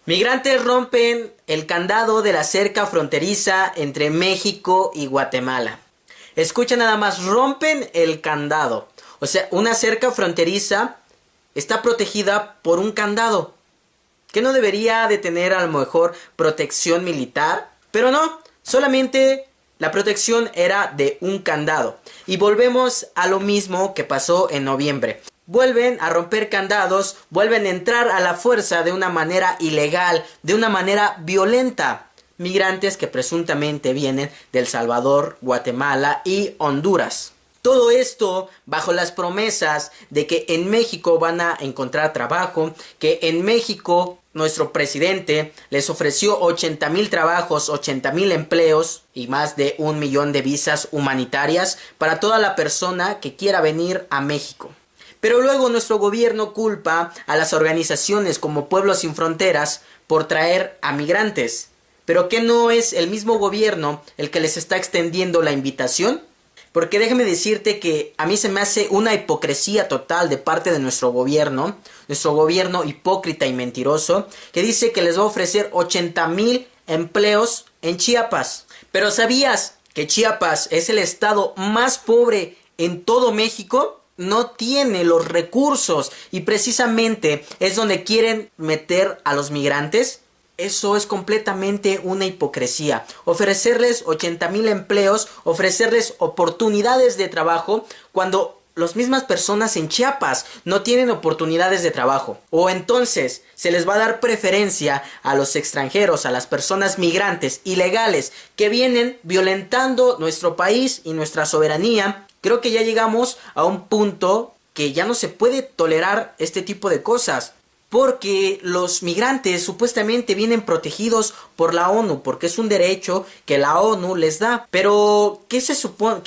Migrantes rompen el candado de la cerca fronteriza entre México y Guatemala. Escucha nada más, rompen el candado. O sea, una cerca fronteriza está protegida por un candado. Que no debería de tener a lo mejor protección militar. Pero no, solamente la protección era de un candado. Y volvemos a lo mismo que pasó en noviembre. Vuelven a romper candados, vuelven a entrar a la fuerza de una manera ilegal, de una manera violenta. Migrantes que presuntamente vienen de El Salvador, Guatemala y Honduras. Todo esto bajo las promesas de que en México van a encontrar trabajo, que en México nuestro presidente les ofreció 80,000 trabajos, 80,000 empleos y más de 1 millón de visas humanitarias para toda la persona que quiera venir a México. Pero luego nuestro gobierno culpa a las organizaciones como Pueblos Sin Fronteras por traer a migrantes. ¿Pero qué no es el mismo gobierno el que les está extendiendo la invitación? Porque déjame decirte que a mí se me hace una hipocresía total de parte de nuestro gobierno hipócrita y mentiroso, que dice que les va a ofrecer 80,000 empleos en Chiapas. Pero ¿sabías que Chiapas es el estado más pobre en todo México? No tiene los recursos y precisamente es donde quieren meter a los migrantes. Eso es completamente una hipocresía. Ofrecerles 80,000 empleos, ofrecerles oportunidades de trabajo cuando las mismas personas en Chiapas no tienen oportunidades de trabajo. O entonces se les va a dar preferencia a los extranjeros, a las personas migrantes ilegales que vienen violentando nuestro país y nuestra soberanía. Creo que ya llegamos a un punto que ya no se puede tolerar este tipo de cosas. Porque los migrantes supuestamente vienen protegidos por la ONU, porque es un derecho que la ONU les da. Pero ¿qué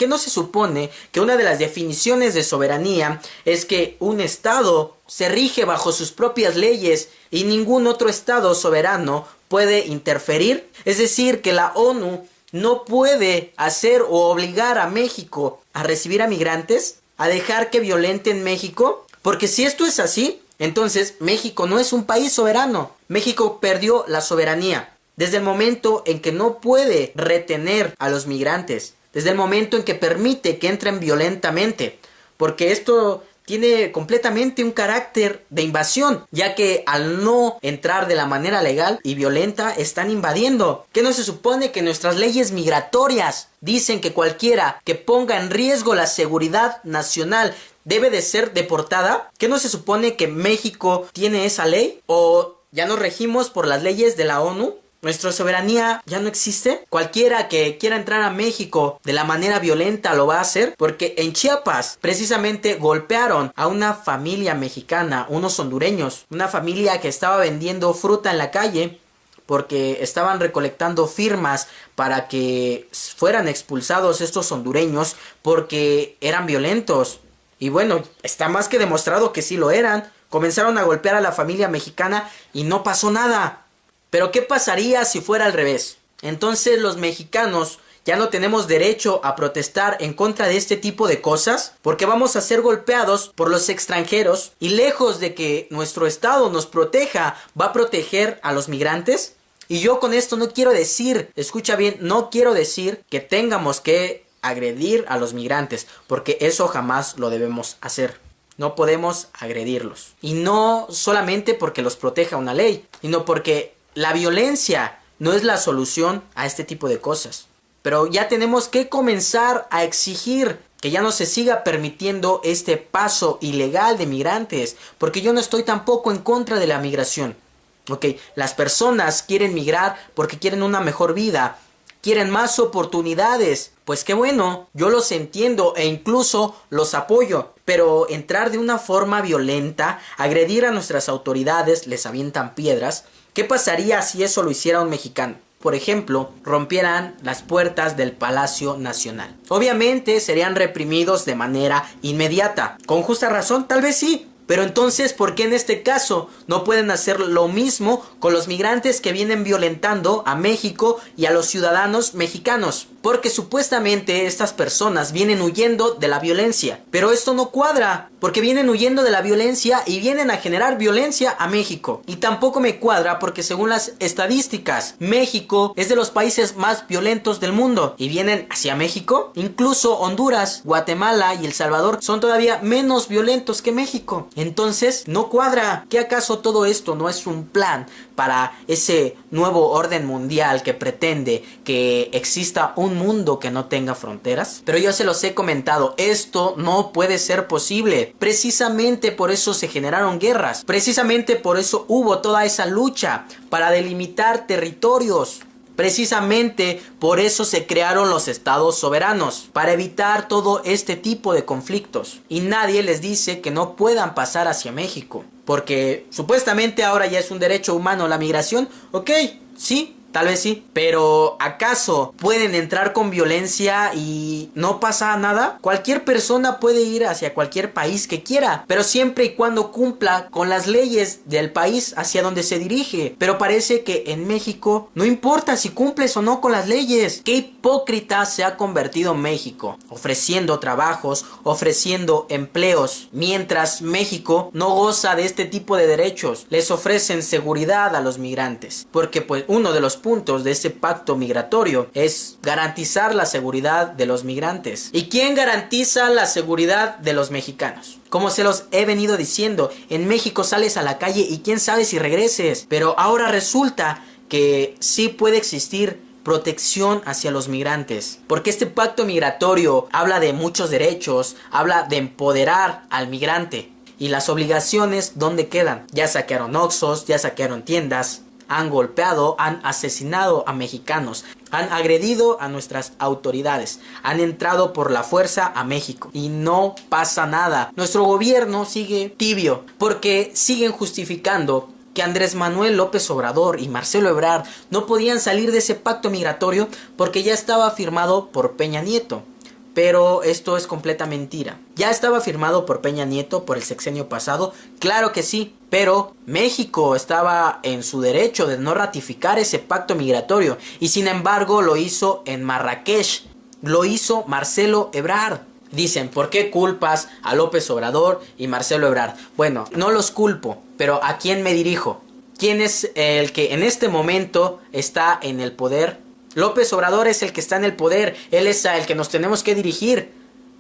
no se supone que una de las definiciones de soberanía es que un estado se rige bajo sus propias leyes y ningún otro estado soberano puede interferir? Es decir, que la ONU no puede hacer o obligar a México a recibir a migrantes, a dejar que violenten México, porque si esto es así, entonces México no es un país soberano. México perdió la soberanía desde el momento en que no puede retener a los migrantes, desde el momento en que permite que entren violentamente, porque esto tiene completamente un carácter de invasión, ya que al no entrar de la manera legal y violenta están invadiendo. ¿Qué no se supone que nuestras leyes migratorias dicen que cualquiera que ponga en riesgo la seguridad nacional debe de ser deportada? ¿Qué no se supone que México tiene esa ley? ¿O ya nos regimos por las leyes de la ONU? ¿Nuestra soberanía ya no existe? Cualquiera que quiera entrar a México de la manera violenta lo va a hacer, porque en Chiapas precisamente golpearon a una familia mexicana, unos hondureños, una familia que estaba vendiendo fruta en la calle porque estaban recolectando firmas para que fueran expulsados estos hondureños porque eran violentos. Y bueno, está más que demostrado que sí lo eran. Comenzaron a golpear a la familia mexicana y no pasó nada. Pero ¿qué pasaría si fuera al revés? Entonces los mexicanos ya no tenemos derecho a protestar en contra de este tipo de cosas, porque vamos a ser golpeados por los extranjeros y lejos de que nuestro estado nos proteja, va a proteger a los migrantes. Y yo con esto no quiero decir, escucha bien, no quiero decir que tengamos que agredir a los migrantes, porque eso jamás lo debemos hacer. No podemos agredirlos. Y no solamente porque los proteja una ley, sino porque la violencia no es la solución a este tipo de cosas. Pero ya tenemos que comenzar a exigir que ya no se siga permitiendo este paso ilegal de migrantes, porque yo no estoy tampoco en contra de la migración. Ok, las personas quieren migrar porque quieren una mejor vida, quieren más oportunidades. Pues qué bueno, yo los entiendo e incluso los apoyo. Pero entrar de una forma violenta, agredir a nuestras autoridades, les avientan piedras. ¿Qué pasaría si eso lo hiciera un mexicano? Por ejemplo, rompieran las puertas del Palacio Nacional. Obviamente serían reprimidos de manera inmediata. ¿Con justa razón? Tal vez sí. Pero entonces, ¿por qué en este caso no pueden hacer lo mismo con los migrantes que vienen violentando a México y a los ciudadanos mexicanos? porque supuestamente estas personas vienen huyendo de la violencia. Pero esto no cuadra, porque vienen huyendo de la violencia y vienen a generar violencia a México. Y tampoco me cuadra porque según las estadísticas, México es de los países más violentos del mundo. Y vienen hacia México. Incluso Honduras, Guatemala y El Salvador son todavía menos violentos que México. Entonces, no cuadra. ¿Qué acaso todo esto no es un plan para ese nuevo orden mundial que pretende que exista un mundo que no tenga fronteras? Pero yo se los he comentado, esto no puede ser posible. Precisamente por eso se generaron guerras, precisamente por eso hubo toda esa lucha para delimitar territorios. Precisamente por eso se crearon los estados soberanos, para evitar todo este tipo de conflictos. Y nadie les dice que no puedan pasar hacia México, porque supuestamente ahora ya es un derecho humano la migración. Ok, sí, tal vez sí, pero ¿acaso pueden entrar con violencia y no pasa nada? Cualquier persona puede ir hacia cualquier país que quiera, pero siempre y cuando cumpla con las leyes del país hacia donde se dirige. Pero parece que en México no importa si cumples o no con las leyes. Qué hipócrita se ha convertido México, ofreciendo trabajos, ofreciendo empleos, mientras México no goza de este tipo de derechos. Les ofrecen seguridad a los migrantes, porque pues uno de los puntos de ese pacto migratorio es garantizar la seguridad de los migrantes. ¿Y quién garantiza la seguridad de los mexicanos? Como se los he venido diciendo, en México sales a la calle y quién sabe si regreses. Pero ahora resulta que sí puede existir protección hacia los migrantes, porque este pacto migratorio habla de muchos derechos, habla de empoderar al migrante. Y las obligaciones, ¿dónde quedan? Ya saquearon Oxxos, ya saquearon tiendas, han golpeado, han asesinado a mexicanos, han agredido a nuestras autoridades, han entrado por la fuerza a México y no pasa nada. Nuestro gobierno sigue tibio porque siguen justificando que Andrés Manuel López Obrador y Marcelo Ebrard no podían salir de ese pacto migratorio porque ya estaba firmado por Peña Nieto. Pero esto es completa mentira. ¿Ya estaba firmado por Peña Nieto por el sexenio pasado? Claro que sí, pero México estaba en su derecho de no ratificar ese pacto migratorio y sin embargo lo hizo en Marrakech, lo hizo Marcelo Ebrard. Dicen, ¿por qué culpas a López Obrador y Marcelo Ebrard? Bueno, no los culpo, pero ¿a quién me dirijo? ¿Quién es el que en este momento está en el poder? López Obrador es el que está en el poder, él es el que nos tenemos que dirigir.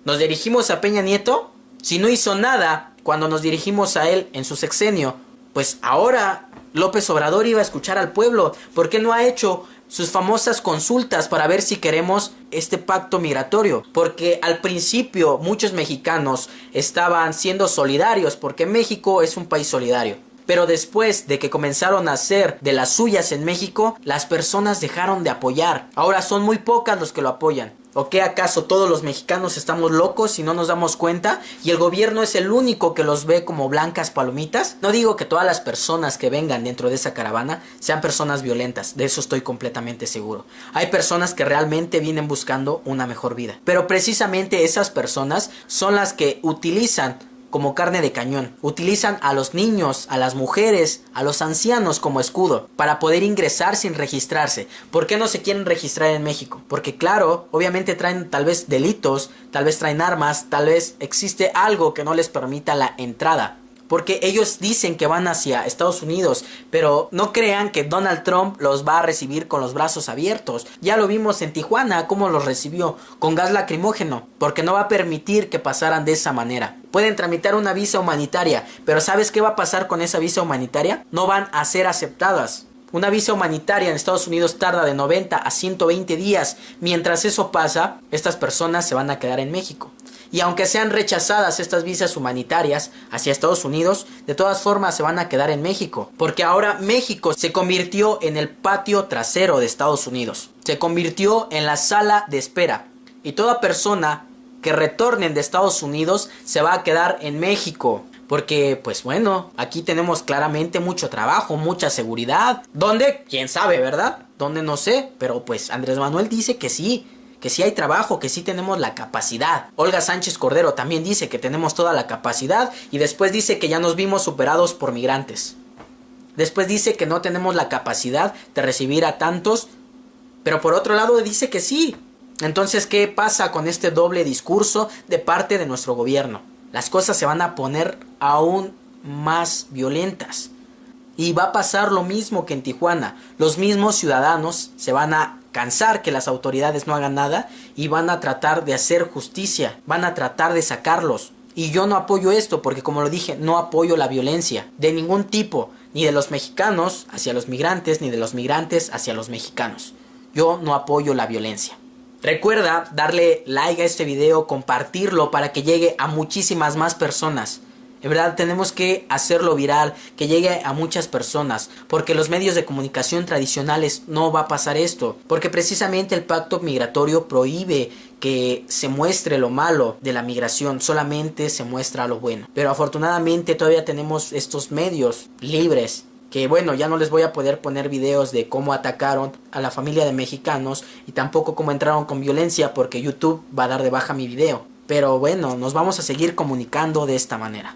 ¿Nos dirigimos a Peña Nieto? Si no hizo nada cuando nos dirigimos a él en su sexenio, pues ahora López Obrador iba a escuchar al pueblo. ¿Por qué no ha hecho sus famosas consultas para ver si queremos este pacto migratorio? Porque al principio muchos mexicanos estaban siendo solidarios porque México es un país solidario. Pero después de que comenzaron a hacer de las suyas en México, las personas dejaron de apoyar. Ahora son muy pocas los que lo apoyan. ¿O qué acaso todos los mexicanos estamos locos y no nos damos cuenta? ¿Y el gobierno es el único que los ve como blancas palomitas? No digo que todas las personas que vengan dentro de esa caravana sean personas violentas. De eso estoy completamente seguro. Hay personas que realmente vienen buscando una mejor vida. Pero precisamente esas personas son las que utilizan como carne de cañón. Utilizan a los niños, a las mujeres, a los ancianos como escudo para poder ingresar sin registrarse. ¿Por qué no se quieren registrar en México? Porque claro, obviamente traen tal vez delitos, tal vez traen armas, tal vez existe algo que no les permita la entrada. Porque ellos dicen que van hacia Estados Unidos, pero no crean que Donald Trump los va a recibir con los brazos abiertos. Ya lo vimos en Tijuana, cómo los recibió, con gas lacrimógeno, porque no va a permitir que pasaran de esa manera. Pueden tramitar una visa humanitaria, pero ¿sabes qué va a pasar con esa visa humanitaria? No van a ser aceptadas. Una visa humanitaria en Estados Unidos tarda de 90 a 120 días. Mientras eso pasa, estas personas se van a quedar en México. Y aunque sean rechazadas estas visas humanitarias hacia Estados Unidos, de todas formas se van a quedar en México. Porque ahora México se convirtió en el patio trasero de Estados Unidos. Se convirtió en la sala de espera. Y toda persona que retornen de Estados Unidos se va a quedar en México. Porque, pues bueno, aquí tenemos claramente mucho trabajo, mucha seguridad. ¿Dónde? ¿Quién sabe, verdad? ¿Dónde? No sé. Pero pues Andrés Manuel dice que sí hay trabajo, que sí tenemos la capacidad. Olga Sánchez Cordero también dice que tenemos toda la capacidad y después dice que ya nos vimos superados por migrantes. Después dice que no tenemos la capacidad de recibir a tantos, pero por otro lado dice que sí. Entonces, ¿qué pasa con este doble discurso de parte de nuestro gobierno? Las cosas se van a poner aún más violentas. Y va a pasar lo mismo que en Tijuana. Los mismos ciudadanos se van a cansar que las autoridades no hagan nada y van a tratar de hacer justicia. Van a tratar de sacarlos. Y yo no apoyo esto porque, como lo dije, no apoyo la violencia de ningún tipo. Ni de los mexicanos hacia los migrantes, ni de los migrantes hacia los mexicanos. Yo no apoyo la violencia. Recuerda darle like a este video, compartirlo para que llegue a muchísimas más personas. En verdad tenemos que hacerlo viral, que llegue a muchas personas, porque los medios de comunicación tradicionales no va a pasar esto, porque precisamente el pacto migratorio prohíbe que se muestre lo malo de la migración, solamente se muestra lo bueno. Pero afortunadamente todavía tenemos estos medios libres, que bueno, ya no les voy a poder poner videos de cómo atacaron a la familia de mexicanos y tampoco cómo entraron con violencia porque YouTube va a dar de baja mi video. Pero bueno, nos vamos a seguir comunicando de esta manera.